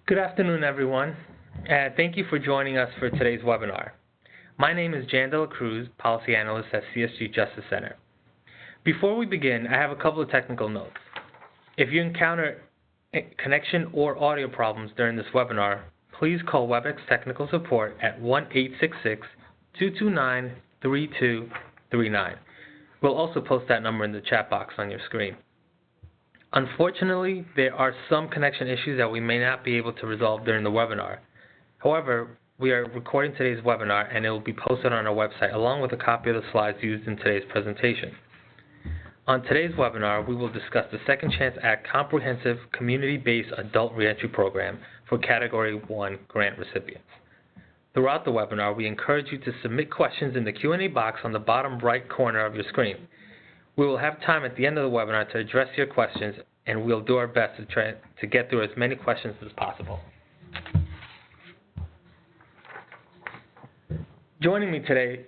Good afternoon, everyone. Thank you for joining us for today's webinar. My name is Jan De La Cruz, Policy Analyst at CSG Justice Center. Before we begin, I have a couple of technical notes. If you encounter connection or audio problems during this webinar, please call WebEx Technical Support at 1-866-229-3239. We'll also post that number in the chat box on your screen. Unfortunately, there are some connection issues that we may not be able to resolve during the webinar. However, we are recording today's webinar and it will be posted on our website along with a copy of the slides used in today's presentation. On today's webinar, we will discuss the Second Chance Act Comprehensive Community-Based Adult Reentry Program for Category 1 grant recipients. Throughout the webinar, we encourage you to submit questions in the Q&A box on the bottom right corner of your screen. We will have time at the end of the webinar to address your questions, and we'll do our best to try to get through as many questions as possible. Joining me today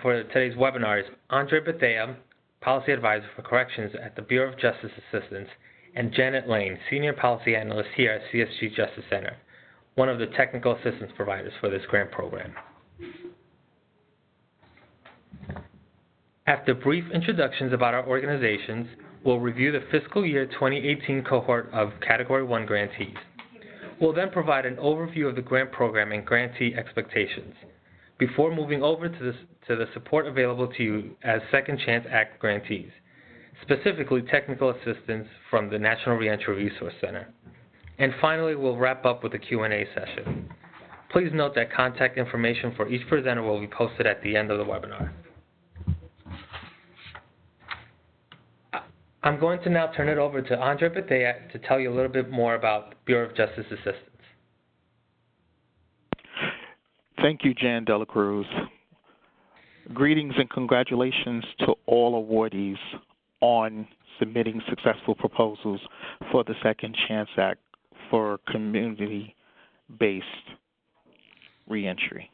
for today's webinar is Andre Bethere, Policy Advisor for Corrections at the Bureau of Justice Assistance, and Janet Lane, Senior Policy Analyst here at CSG Justice Center, one of the technical assistance providers for this grant program. After brief introductions about our organizations, we'll review the fiscal year 2018 cohort of Category 1 grantees. We'll then provide an overview of the grant program and grantee expectations before moving over to the support available to you as Second Chance Act grantees, specifically technical assistance from the National Reentry Resource Center. And finally, we'll wrap up with a Q&A session. Please note that contact information for each presenter will be posted at the end of the webinar. I'm going to now turn it over to Andre Bethere to tell you a little bit more about the Bureau of Justice Assistance. Thank you, Jan De La Cruz. Greetings and congratulations to all awardees on submitting successful proposals for the Second Chance Act for community-based reentry.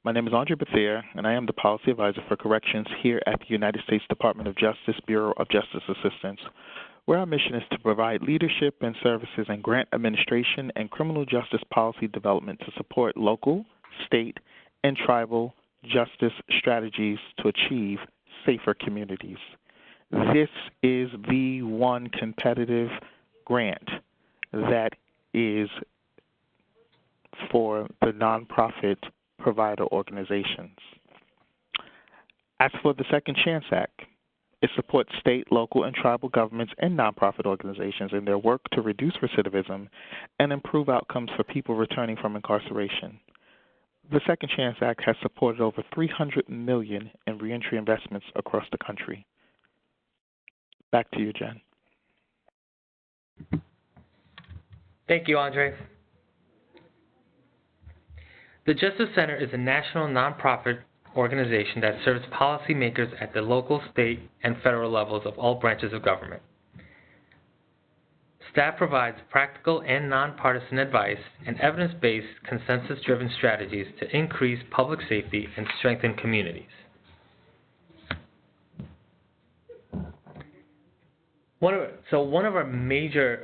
My name is Andre Bethere, and I am the Policy Advisor for Corrections here at the United States Department of Justice Bureau of Justice Assistance, where our mission is to provide leadership and services in grant administration and criminal justice policy development to support local, state, and tribal justice strategies to achieve safer communities. This is the one competitive grant that is for the nonprofit provider organizations. As for the Second Chance Act, it supports state, local, and tribal governments and nonprofit organizations in their work to reduce recidivism and improve outcomes for people returning from incarceration. The Second Chance Act has supported over $300 million in reentry investments across the country. Back to you, Jen. Thank you, Andre. The Justice Center is a national nonprofit organization that serves policymakers at the local, state, and federal levels of all branches of government. Staff provides practical and nonpartisan advice and evidence-based, consensus-driven strategies to increase public safety and strengthen communities. One of our major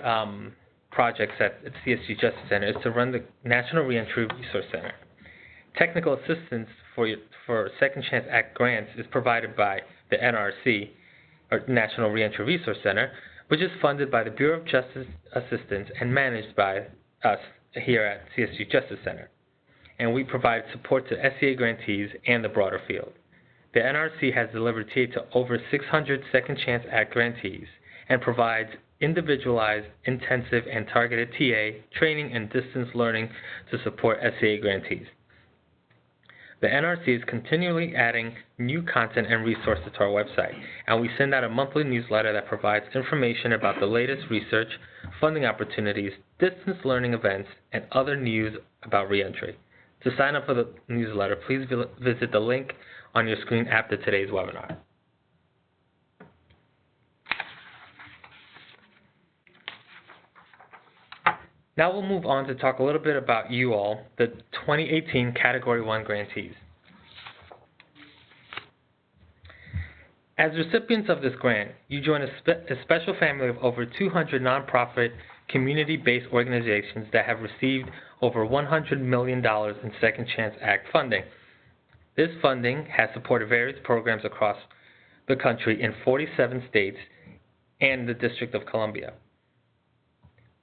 projects at CSG Justice Center is to run the National Reentry Resource Center. Technical assistance for Second Chance Act grants is provided by the NRC, or National Reentry Resource Center, which is funded by the Bureau of Justice Assistance and managed by us here at CSG Justice Center. And we provide support to SCA grantees and the broader field. The NRC has delivered TA to over 600 Second Chance Act grantees and provides individualized, intensive, and targeted TA, training, and distance learning to support SCA grantees. The NRC is continually adding new content and resources to our website, and we send out a monthly newsletter that provides information about the latest research, funding opportunities, distance learning events, and other news about reentry. To sign up for the newsletter, please visit the link on your screen after today's webinar. Now we'll move on to talk a little bit about you all, the 2018 Category 1 grantees. As recipients of this grant, you join a special family of over 200 nonprofit, community-based organizations that have received over $100 million in Second Chance Act funding. This funding has supported various programs across the country in 47 states and the District of Columbia.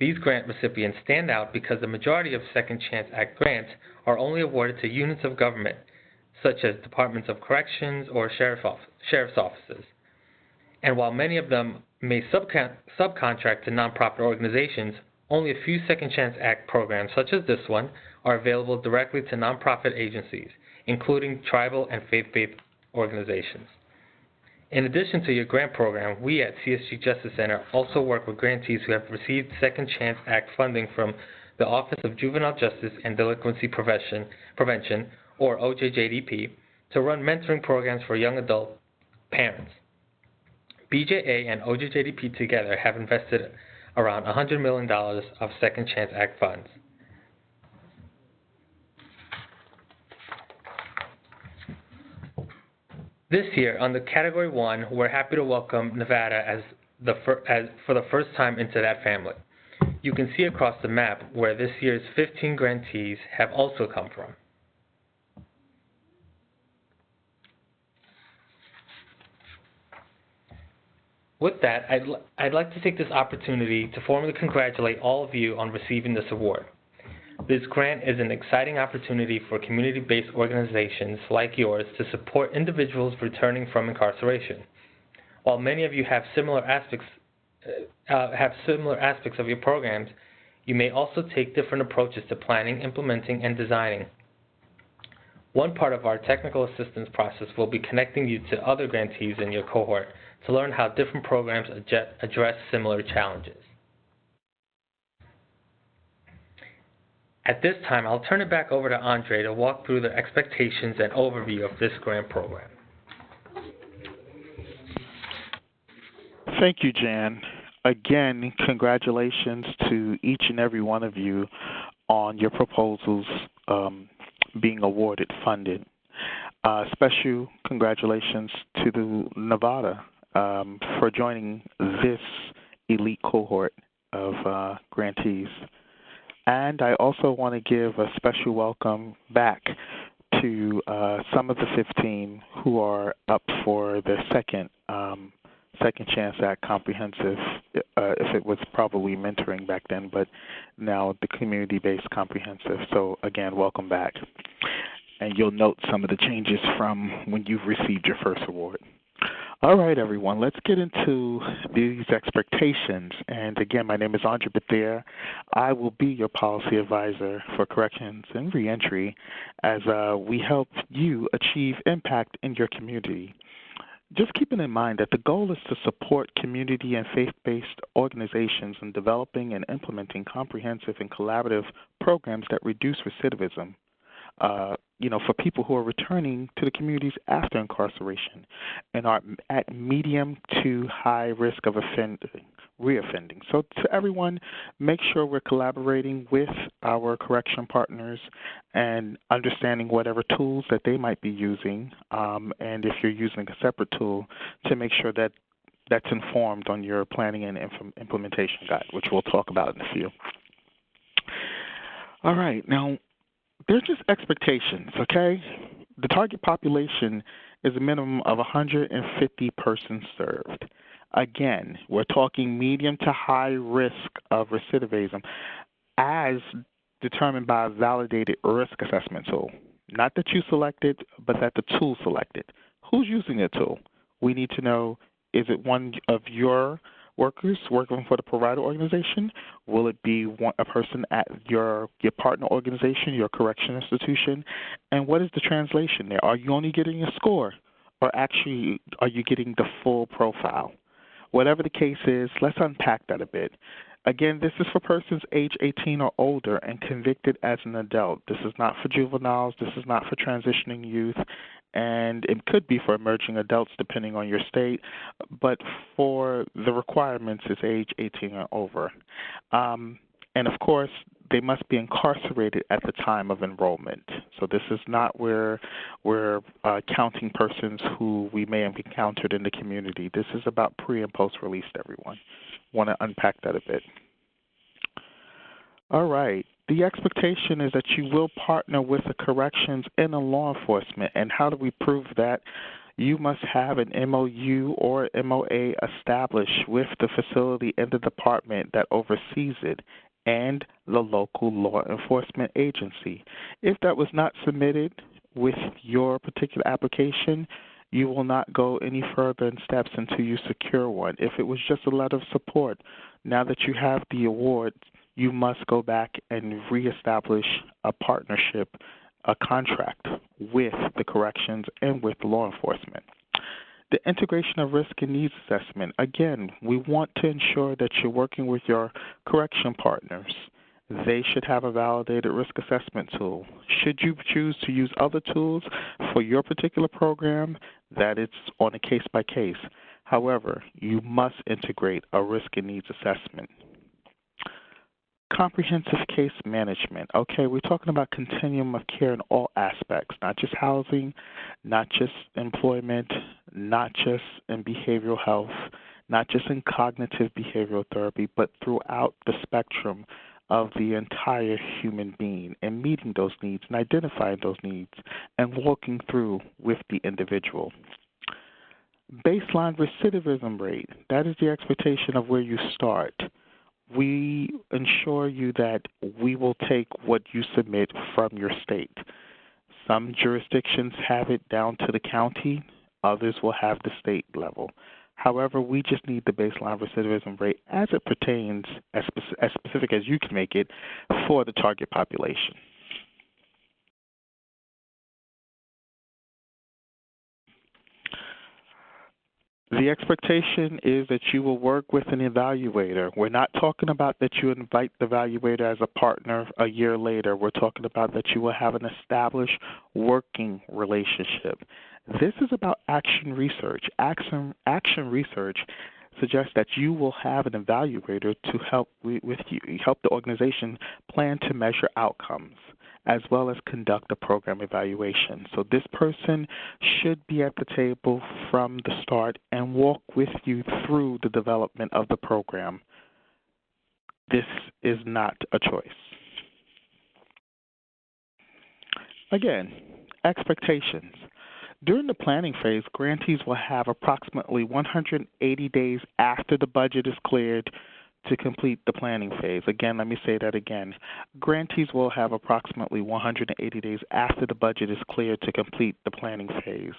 These grant recipients stand out because the majority of Second Chance Act grants are only awarded to units of government, such as departments of corrections or sheriff's offices. And while many of them may subcontract to nonprofit organizations, only a few Second Chance Act programs, such as this one, are available directly to nonprofit agencies, including tribal and faith-based organizations. In addition to your grant program, we at CSG Justice Center also work with grantees who have received Second Chance Act funding from the Office of Juvenile Justice and Delinquency Prevention, or OJJDP, to run mentoring programs for young adult parents. BJA and OJJDP together have invested around $100 million of Second Chance Act funds. This year, under Category 1, we're happy to welcome Nevada for the first time into that family. You can see across the map where this year's 15 grantees have also come from. With that, I'd like to take this opportunity to formally congratulate all of you on receiving this award. This grant is an exciting opportunity for community-based organizations like yours to support individuals returning from incarceration. While many of you have similar aspects of your programs, you may also take different approaches to planning, implementing, and designing. One part of our technical assistance process will be connecting you to other grantees in your cohort to learn how different programs address similar challenges. At this time, I'll turn it back over to Andre to walk through the expectations and overview of this grant program. Thank you, Jan. Again, congratulations to each and every one of you on your proposals being awarded funding. Special congratulations to the Nevada for joining this elite cohort of grantees. And I also want to give a special welcome back to some of the 15 who are up for the Second Chance Act Comprehensive, if it was probably mentoring back then, but now the community-based comprehensive. So again, welcome back. And you'll note some of the changes from when you've received your first award. All right, everyone, let's get into these expectations. And again, my name is Andre Bethere. I will be your policy advisor for corrections and reentry as we help you achieve impact in your community. Just keeping in mind that the goal is to support community and faith-based organizations in developing and implementing comprehensive and collaborative programs that reduce recidivism. For people who are returning to the communities after incarceration and are at medium to high risk of reoffending. So to everyone, make sure we're collaborating with our correction partners and understanding whatever tools that they might be using, and if you're using a separate tool, to make sure that that's informed on your planning and implementation guide, which we'll talk about in a few. All right, now, they're just expectations, okay? The target population is a minimum of 150 persons served. Again, we're talking medium to high risk of recidivism as determined by a validated risk assessment tool. Not that you selected, but that the tool selected. Who's using the tool? We need to know, is it one of your workers working for the provider organization? Will it be a person at your partner organization, your correction institution? And what is the translation there? Are you only getting a score, or actually are you getting the full profile? Whatever the case is, let's unpack that a bit. Again, this is for persons age 18 or older and convicted as an adult. This is not for juveniles. This is not for transitioning youth. And it could be for emerging adults depending on your state, but for the requirements, it's age 18 or over. And of course, they must be incarcerated at the time of enrollment. So this is not where we're counting persons who we may have encountered in the community. This is about pre- and post-release, everyone. Want to unpack that a bit. All right. The expectation is that you will partner with the corrections and the law enforcement. And how do we prove that? You must have an MOU or MOA established with the facility and the department that oversees it and the local law enforcement agency. If that was not submitted with your particular application, you will not go any further in steps until you secure one. If it was just a letter of support, now that you have the award, you must go back and reestablish a partnership, a contract with the corrections and with law enforcement. The integration of risk and needs assessment. Again, we want to ensure that you're working with your correction partners. They should have a validated risk assessment tool. Should you choose to use other tools for your particular program, that it's on a case-by-case. However, you must integrate a risk and needs assessment. Comprehensive case management. Okay, we're talking about continuum of care in all aspects, not just housing, not just employment, not just in behavioral health, not just in cognitive behavioral therapy, but throughout the spectrum of the entire human being and meeting those needs and identifying those needs and walking through with the individual. Baseline recidivism rate. That is the expectation of where you start. We ensure you that we will take what you submit from your state. Some jurisdictions have it down to the county, others will have the state level. However, we just need the baseline recidivism rate as it pertains, as specific as you can make it, for the target population. The expectation is that you will work with an evaluator. We're not talking about that you invite the evaluator as a partner a year later. We're talking about that you will have an established working relationship. This is about action research. Action research suggests that you will have an evaluator to help with you, help the organization plan to measure outcomes, as well as conduct a program evaluation. So this person should be at the table from the start and walk with you through the development of the program. This is not a choice. Again, expectations. During the planning phase, grantees will have approximately 180 days after the budget is cleared to complete the planning phase. Again, let me say that again. Grantees will have approximately 180 days after the budget is cleared to complete the planning phase.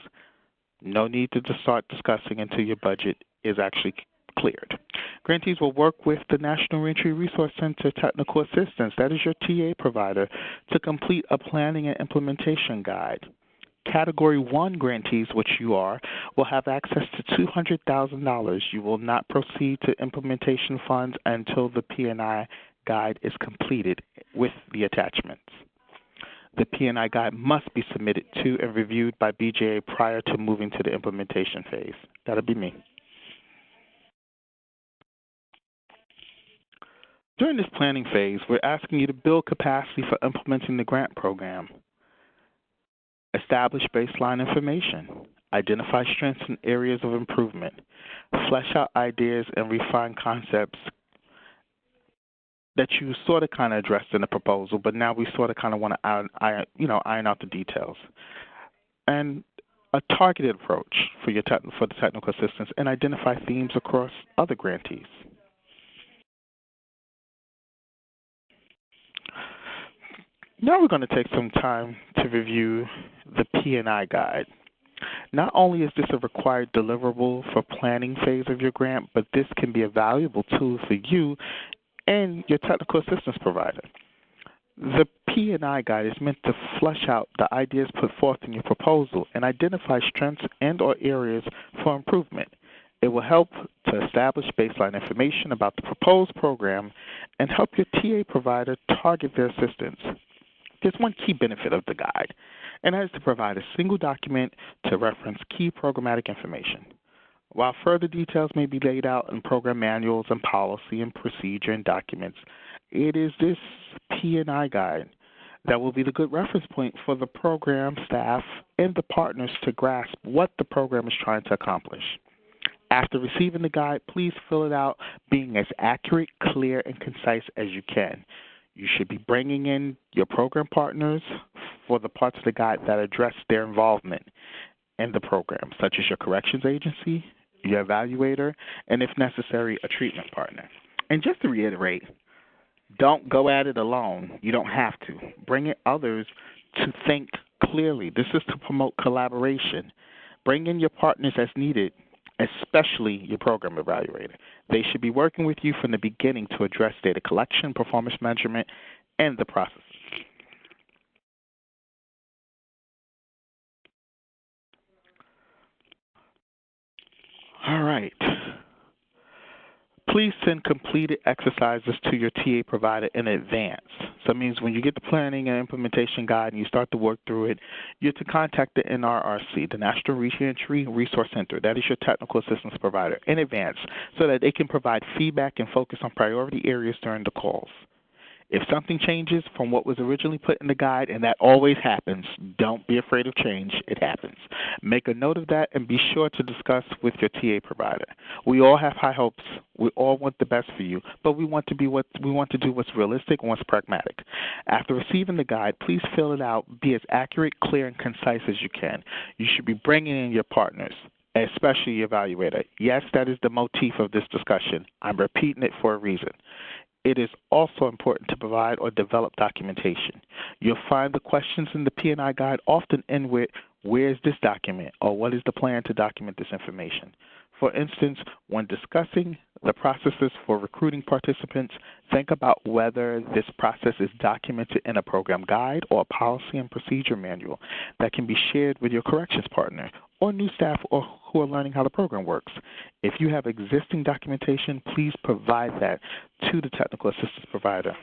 No need to start discussing until your budget is actually cleared. Grantees will work with the National Reentry Resource Center Technical Assistance, that is your TA provider, to complete a planning and implementation guide. Category 1 grantees, which you are, will have access to $200,000. You will not proceed to implementation funds until the P&I guide is completed with the attachments. The P&I guide must be submitted to and reviewed by BJA prior to moving to the implementation phase. That'll be me. During this planning phase, we're asking you to build capacity for implementing the grant program. Establish baseline information. Identify strengths and areas of improvement. Flesh out ideas and refine concepts that you sort of kind of addressed in the proposal, but now we sort of kind of want to iron out the details. And a targeted approach for the technical assistance and identify themes across other grantees. Now we're going to take some time to review the P&I guide. Not only is this a required deliverable for planning phase of your grant, but this can be a valuable tool for you and your technical assistance provider. The P&I guide is meant to flesh out the ideas put forth in your proposal and identify strengths and or areas for improvement. It will help to establish baseline information about the proposed program and help your TA provider target their assistance. There's one key benefit of the guide, and that is to provide a single document to reference key programmatic information. While further details may be laid out in program manuals and policy and procedure and documents, It is this P&I guide that will be the good reference point for the program staff and the partners to grasp what the program is trying to accomplish. After receiving the guide, please fill it out being as accurate, clear, and concise as you can. You should be bringing in your program partners for the parts of the guide that address their involvement in the program, such as your corrections agency, your evaluator, and if necessary, a treatment partner. And just to reiterate, don't go at it alone. You don't have to. Bring in others to think clearly. This is to promote collaboration. Bring in your partners as needed, especially your program evaluator. They should be working with you from the beginning to address data collection, performance measurement, and the process. All right. Please send completed exercises to your TA provider in advance. So that means when you get the planning and implementation guide and you start to work through it, you're to contact the NRRC, the National Reentry Resource Center. That is your technical assistance provider in advance so that they can provide feedback and focus on priority areas during the calls. If something changes from what was originally put in the guide, and that always happens, don't be afraid of change. It happens. Make a note of that and be sure to discuss with your TA provider. We all have high hopes. We all want the best for you, but we want to do what's realistic and what's pragmatic. After receiving the guide, please fill it out. Be as accurate, clear, and concise as you can. You should be bringing in your partners, especially your evaluator. Yes, that is the motif of this discussion. I'm repeating it for a reason. It is also important to provide or develop documentation. You'll find the questions in the P&I guide often end with, where is this document, or what is the plan to document this information? For instance, when discussing the processes for recruiting participants, think about whether this process is documented in a program guide or a policy and procedure manual that can be shared with your corrections partner or new staff or who are learning how the program works. If you have existing documentation, please provide that to the technical assistance provider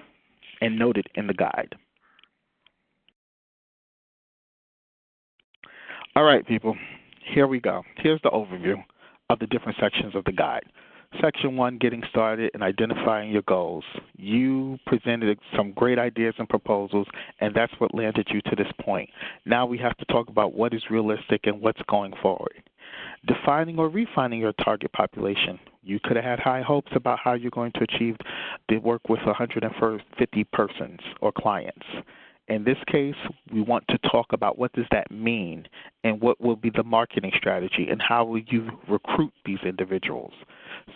and note it in the guide. All right, people, here we go. Here's the overview of the different sections of the guide. Section 1, getting started and identifying your goals. You presented some great ideas and proposals, and that's what landed you to this point. Now we have to talk about what is realistic and what's going forward. Defining or refining your target population. You could have had high hopes about how you're going to achieve the work with 150 persons or clients. In this case, we want to talk about what does that mean and what will be the marketing strategy and how will you recruit these individuals.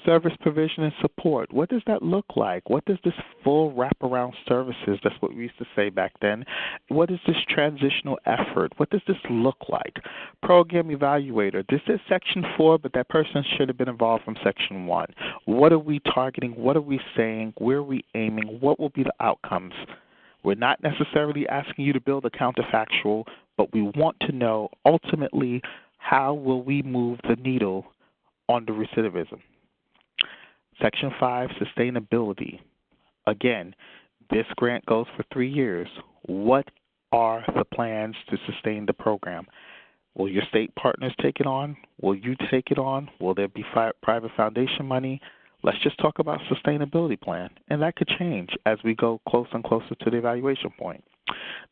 Service provision and support. What does that look like? What does this full wraparound services, that's what we used to say back then, what is this transitional effort? What does this look like? Program evaluator. This is Section 4, but that person should have been involved from Section 1. What are we targeting? What are we saying? Where are we aiming? What will be the outcomes? We're not necessarily asking you to build a counterfactual, but we want to know ultimately how will we move the needle on the recidivism. Section 5, sustainability. Again, this grant goes for 3 years. What are the plans to sustain the program? Will your state partners take it on? Will you take it on? Will there be private foundation money? Let's just talk about sustainability plan, and that could change as we go closer and closer to the evaluation point.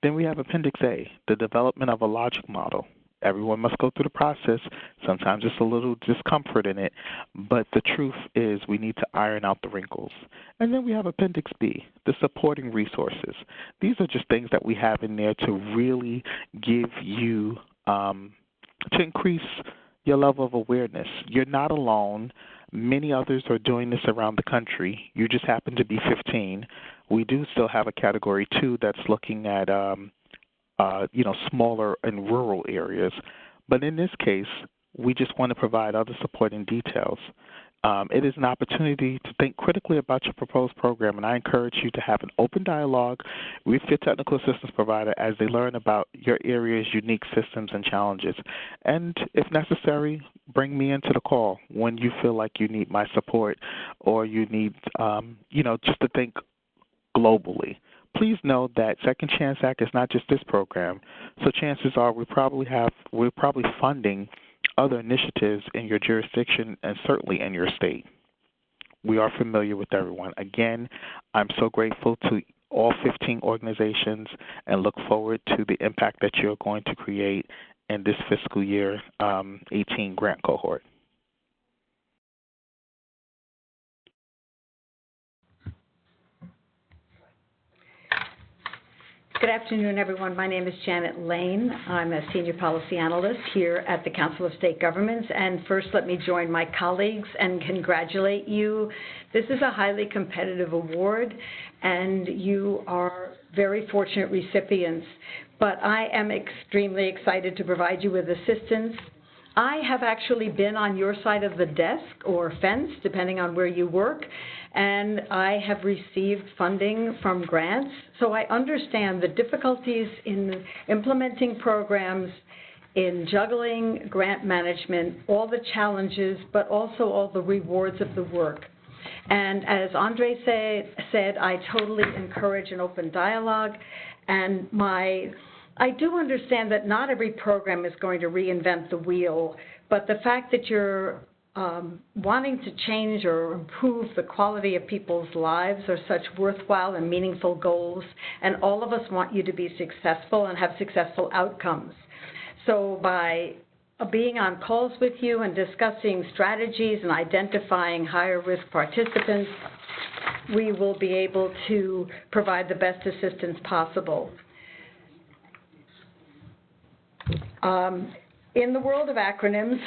Then we have Appendix A, the development of a logic model. Everyone must go through the process. Sometimes there's a little discomfort in it, but the truth is we need to iron out the wrinkles. And then we have Appendix B, the supporting resources. These are just things that we have in there to really give you, to increase your level of awareness. You're not alone. Many others are doing this around the country. You just happen to be 15. We do still have a Category 2 that's looking at smaller and rural areas. But in this case, we just want to provide other supporting details. It is an opportunity to think critically about your proposed program, and I encourage you to have an open dialogue with your technical assistance provider as they learn about your area's unique systems and challenges. And if necessary, bring me into the call when you feel like you need my support or you need, just to think globally. Please know that Second Chance Act is not just this program, so chances are we're probably funding other initiatives in your jurisdiction and certainly in your state. we are familiar with everyone. Again, I'm so grateful to all 15 organizations and look forward to the impact that you're going to create in this fiscal year 18 grant cohort. Good afternoon, everyone. My name is Janet Lane. I'm a Senior Policy Analyst here at the Council of State Governments. And first, let me join my colleagues and congratulate you. This is a highly competitive award, and you are very fortunate recipients. But I am extremely excited to provide you with assistance. I have actually been on your side of the desk or fence, depending on where you work, and I have received funding from grants. So I understand the difficulties in implementing programs, in juggling grant management, all the challenges, but also all the rewards of the work. And as Andre said, I totally encourage an open dialogue, and I do understand that not every program is going to reinvent the wheel, but the fact that you're wanting to change or improve the quality of people's lives are such worthwhile and meaningful goals, and all of us want you to be successful and have successful outcomes. So by being on calls with you and discussing strategies and identifying higher risk participants, we will be able to provide the best assistance possible. In the world of acronyms,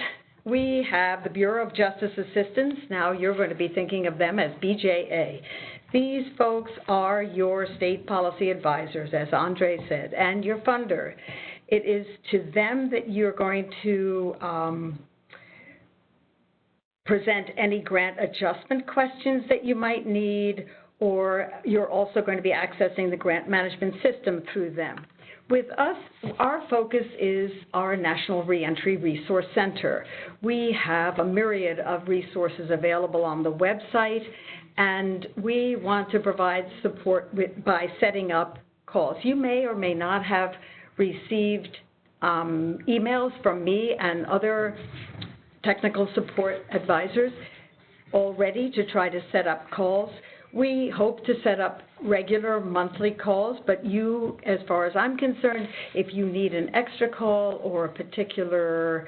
we have the Bureau of Justice Assistance. Now you're going to be thinking of them as BJA. These folks are your state policy advisors, as Andre said, and your funder. It is to them that you're going to present any grant adjustment questions that you might need, or you're also going to be accessing the grant management system through them. With us, our focus is our National Reentry Resource Center. We have a myriad of resources available on the website, and we want to provide support by setting up calls. You may or may not have received emails from me and other technical support advisors already to try to set up calls. We hope to set up regular monthly calls, but you, as far as I'm concerned, if you need an extra call or a particular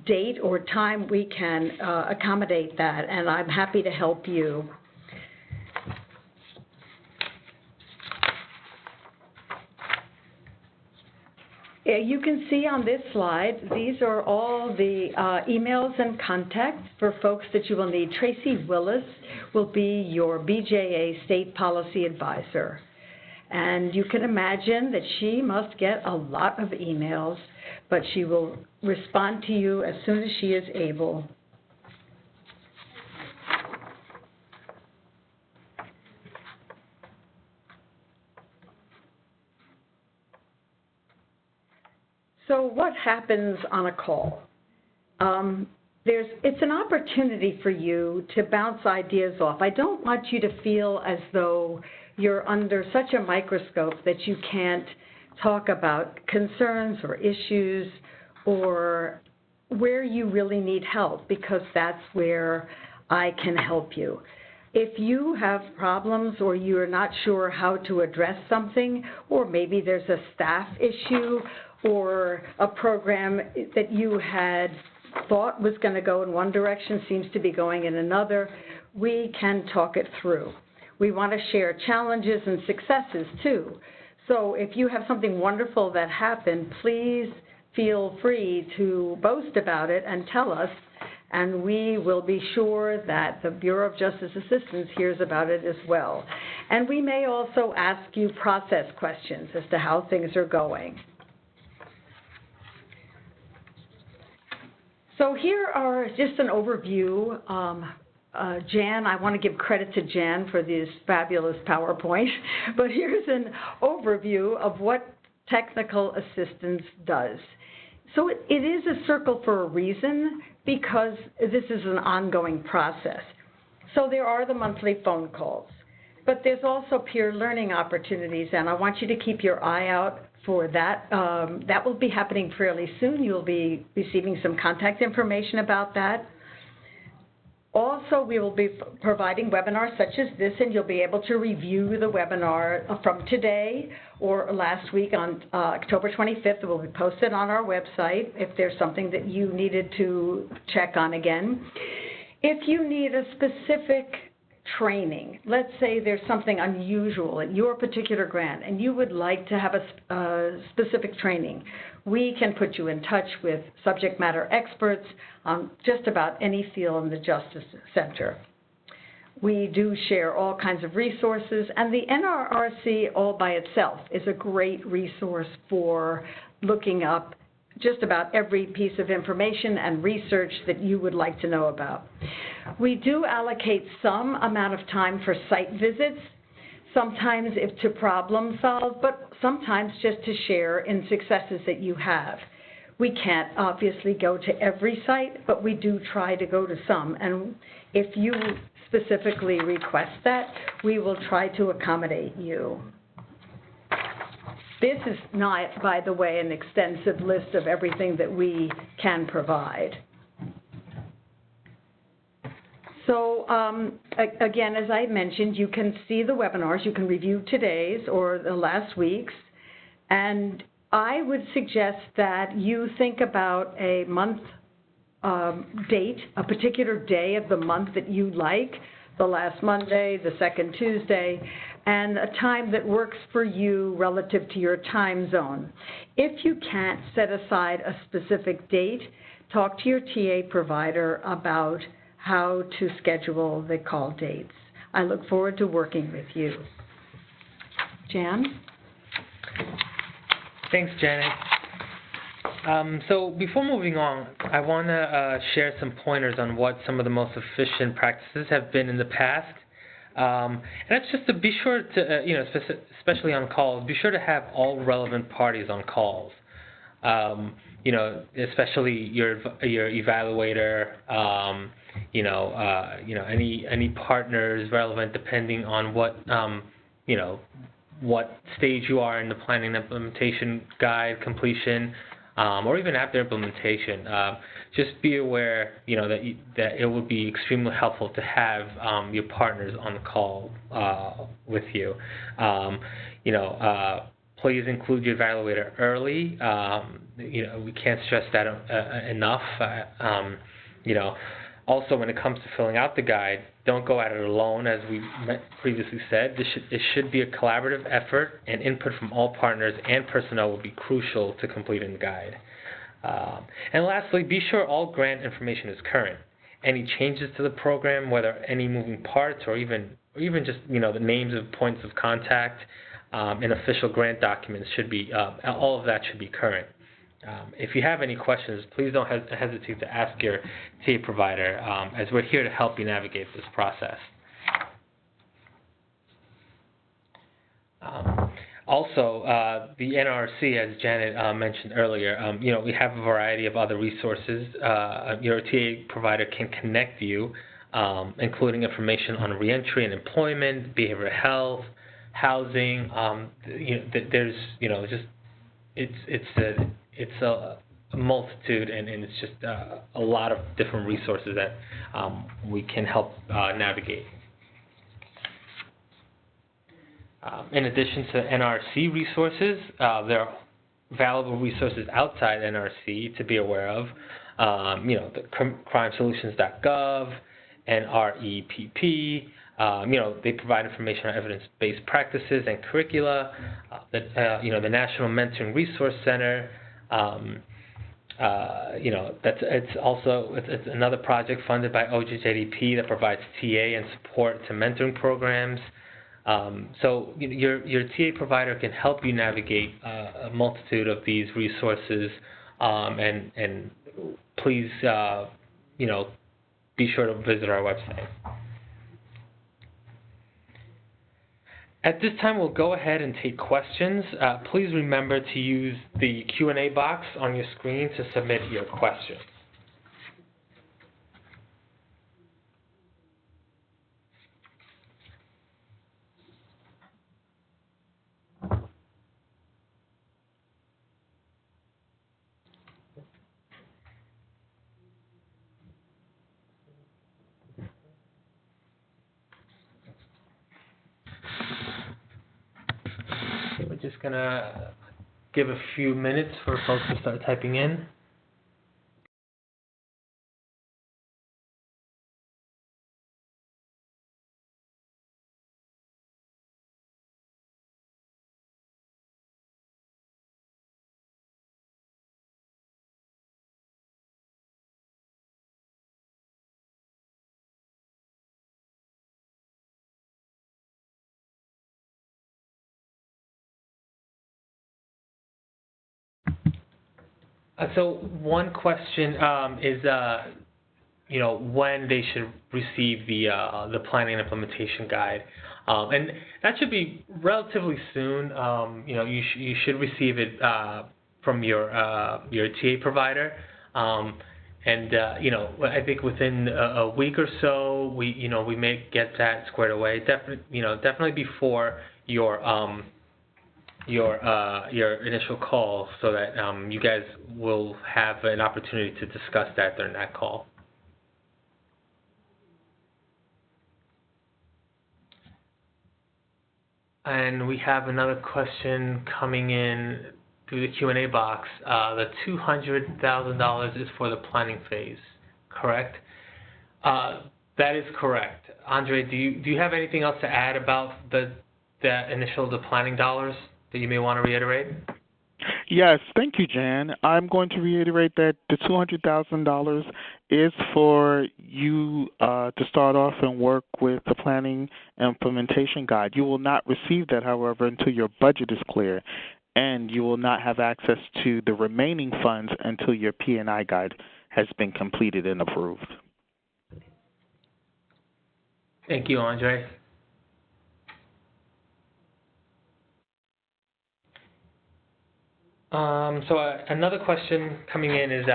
date or time, we can accommodate that, and I'm happy to help you. You can see on this slide, these are all the emails and contacts for folks that you will need. Tracy Willis will be your BJA State Policy Advisor. And you can imagine that she must get a lot of emails, but she will respond to you as soon as she is able. So what happens on a call? It's an opportunity for you to bounce ideas off. I don't want you to feel as though you're under such a microscope that you can't talk about concerns or issues or where you really need help, because that's where I can help you. If you have problems or you're not sure how to address something, or maybe there's a staff issue or a program that you had thought was going to go in one direction seems to be going in another, we can talk it through. We want to share challenges and successes too. So if you have something wonderful that happened, please feel free to boast about it and tell us, and we will be sure that the Bureau of Justice Assistance hears about it as well. And we may also ask you process questions as to how things are going. So here are just an overview. Jan, I want to give credit to Jan for this fabulous PowerPoint, but here's an overview of what technical assistance does. So it is a circle for a reason, because this is an ongoing process. So there are the monthly phone calls, but there's also peer learning opportunities, and I want you to keep your eye out for that. That will be happening fairly soon. You'll be receiving some contact information about that. Also, we will be providing webinars such as this, and you'll be able to review the webinar from today or last week on October 25th. It will be posted on our website if there's something that you needed to check on again. If you need a specific training, let's say there's something unusual in your particular grant and you would like to have a specific training, we can put you in touch with subject matter experts on just about any field in the Justice Center. We do share all kinds of resources, and the NRRC all by itself is a great resource for looking up just about every piece of information and research that you would like to know about. We do allocate some amount of time for site visits, sometimes if to problem solve, but sometimes just to share in successes that you have. We can't obviously go to every site, but we do try to go to some, and if you specifically request that, we will try to accommodate you. This is not, by the way, an extensive list of everything that we can provide. So again, as I mentioned, you can see the webinars. You can review today's or the last week's. And I would suggest that you think about a month date, a particular day of the month that you like, the last Monday, the second Tuesday, and a time that works for you relative to your time zone. If you can't set aside a specific date, talk to your TA provider about how to schedule the call dates. I look forward to working with you. Jan? Thanks, Janet. So before moving on, I want to share some pointers on what some of the most efficient practices have been in the past. And that's just to be sure to, especially on calls, be sure to have all relevant parties on calls. Especially your evaluator, any partners relevant depending on what, what stage you are in the planning and implementation guide completion, or even after implementation. Just be aware, that it would be extremely helpful to have your partners on the call with you. Please include your evaluator early. We can't stress that enough. Also, when it comes to filling out the guide, don't go at it alone, as we previously said. It should be a collaborative effort, and input from all partners and personnel will be crucial to completing the guide. And lastly, be sure all grant information is current. Any changes to the program, whether any moving parts or even just the names of points of contact and official grant documents should be all of that should be current. If you have any questions, please don't hesitate to ask your TA provider, as we're here to help you navigate this process. Also, the NRC, as Janet mentioned earlier, we have a variety of other resources. Your TA provider can connect you, including information on reentry and employment, behavioral health, housing. There's it's a multitude, and it's just a lot of different resources that we can help navigate. In addition to NRC resources, there are valuable resources outside NRC to be aware of. The crimesolutions.gov, NREPP. They provide information on evidence-based practices and curricula. The National Reentry Resource Center. It's another project funded by OJJDP that provides TA and support to mentoring programs. So your TA provider can help you navigate a multitude of these resources, and please be sure to visit our website. At this time, we'll go ahead and take questions. Please remember to use the Q&A box on your screen to submit your questions. We're just going to give a few minutes for folks to start typing in. So one question is, when they should receive the planning and implementation guide, and that should be relatively soon. You should receive it from your TA provider, I think within a week or so, we may get that squared away. Definitely before your initial call, so that you guys will have an opportunity to discuss that during that call. And we have another question coming in through the Q&A box. The $200,000 is for the planning phase, correct? That is correct. Andre, do you have anything else to add about the planning dollars that you may want to reiterate? Yes, thank you, Jan. I'm going to reiterate that the $200,000 is for you to start off and work with the planning implementation guide. You will not receive that, however, until your budget is clear, and you will not have access to the remaining funds until your P&I guide has been completed and approved. Thank you, Andre. Another question coming in is,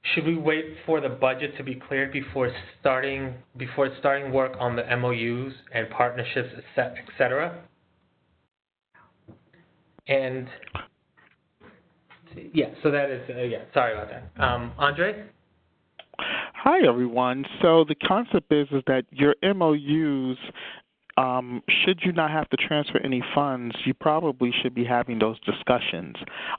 should we wait for the budget to be cleared before starting work on the MOUs and partnerships, etc.? And so that is sorry about that. Andre? Hi, everyone. So the concept is that your MOUs, should you not have to transfer any funds, you probably should be having those discussions.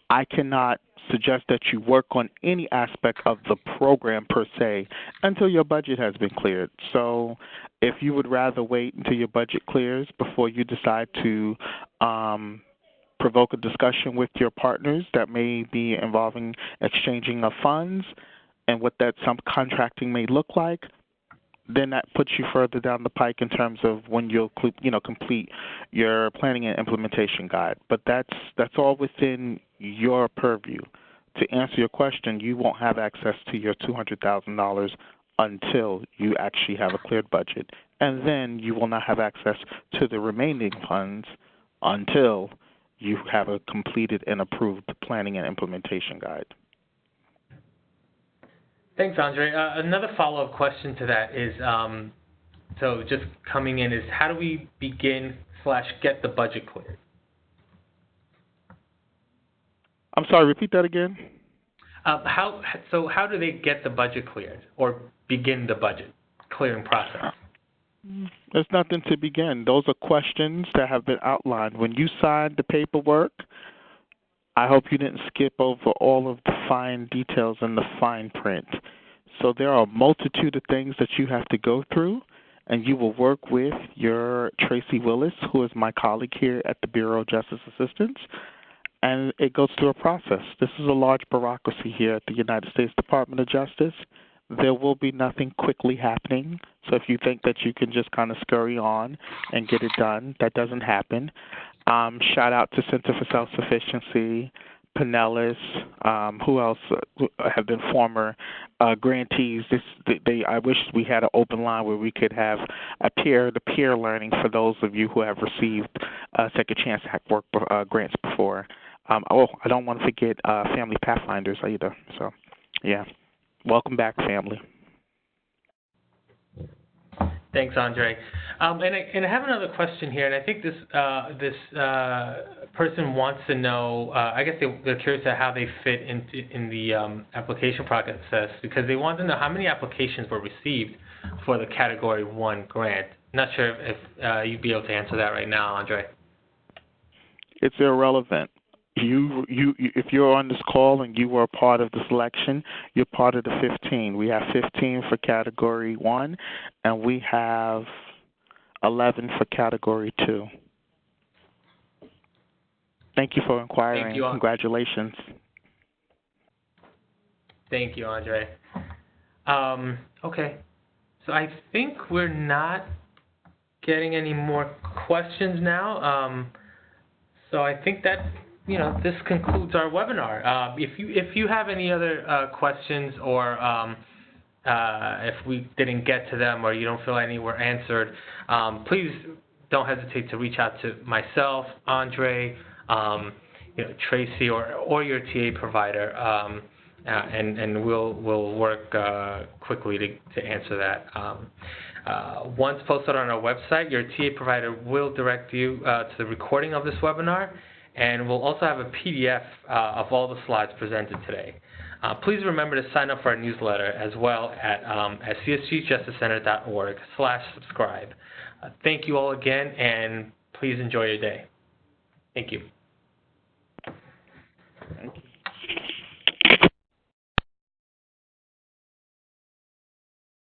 I cannot suggest that you work on any aspect of the program per se until your budget has been cleared. So if you would rather wait until your budget clears before you decide to provoke a discussion with your partners that may be involving exchanging of funds and what that subcontracting may look like, then that puts you further down the pike in terms of when you'll complete your planning and implementation guide. But that's all within your purview. To answer your question, you won't have access to your $200,000 until you actually have a cleared budget, and then you will not have access to the remaining funds until you have a completed and approved planning and implementation guide. Thanks, Andre. Another follow-up question to that is, so just coming in, is how do we begin / get the budget cleared? I'm sorry, repeat that again. How do they get the budget cleared or begin the budget clearing process? There's nothing to begin. Those are questions that have been outlined. When you signed the paperwork, I hope you didn't skip over all of the fine details and the fine print. So there are a multitude of things that you have to go through, and you will work with your Tracy Willis, who is my colleague here at the Bureau of Justice Assistance, and it goes through a process. This is a large bureaucracy here at the United States Department of Justice. There will be nothing quickly happening, so if you think that you can just kind of scurry on and get it done, that doesn't happen. Shout out to Center for Self-Sufficiency, Pinellas, who else have been former grantees. I wish we had an open line where we could have a peer-to-peer learning for those of you who have received Second Chance Act work grants before. I don't want to forget Family Pathfinders either. So, yeah. Welcome back, family. Thanks, Andre. And I have another question here, and I think this person wants to know. I guess they're curious about how they fit in the application process, because they want to know how many applications were received for the Category 1 grant. Not sure if you'd be able to answer that right now, Andre. It's irrelevant. If you're on this call and you were a part of the selection, you're part of the 15. We have 15 for Category 1, and we have 11 for Category 2. Thank you for inquiring. Thank you. Congratulations. Thank you, Andre. Okay, so I think we're not getting any more questions now. So I think that this concludes our webinar. If you have any other questions, or if we didn't get to them, or you don't feel any were answered, please don't hesitate to reach out to myself, Andre, Tracy, or your TA provider, and we'll work quickly to answer that. Once posted on our website, your TA provider will direct you to the recording of this webinar, and we'll also have a PDF of all the slides presented today. Please remember to sign up for our newsletter as well at csgjusticecenter.org/subscribe. Thank you all again, and please enjoy your day. Thank you.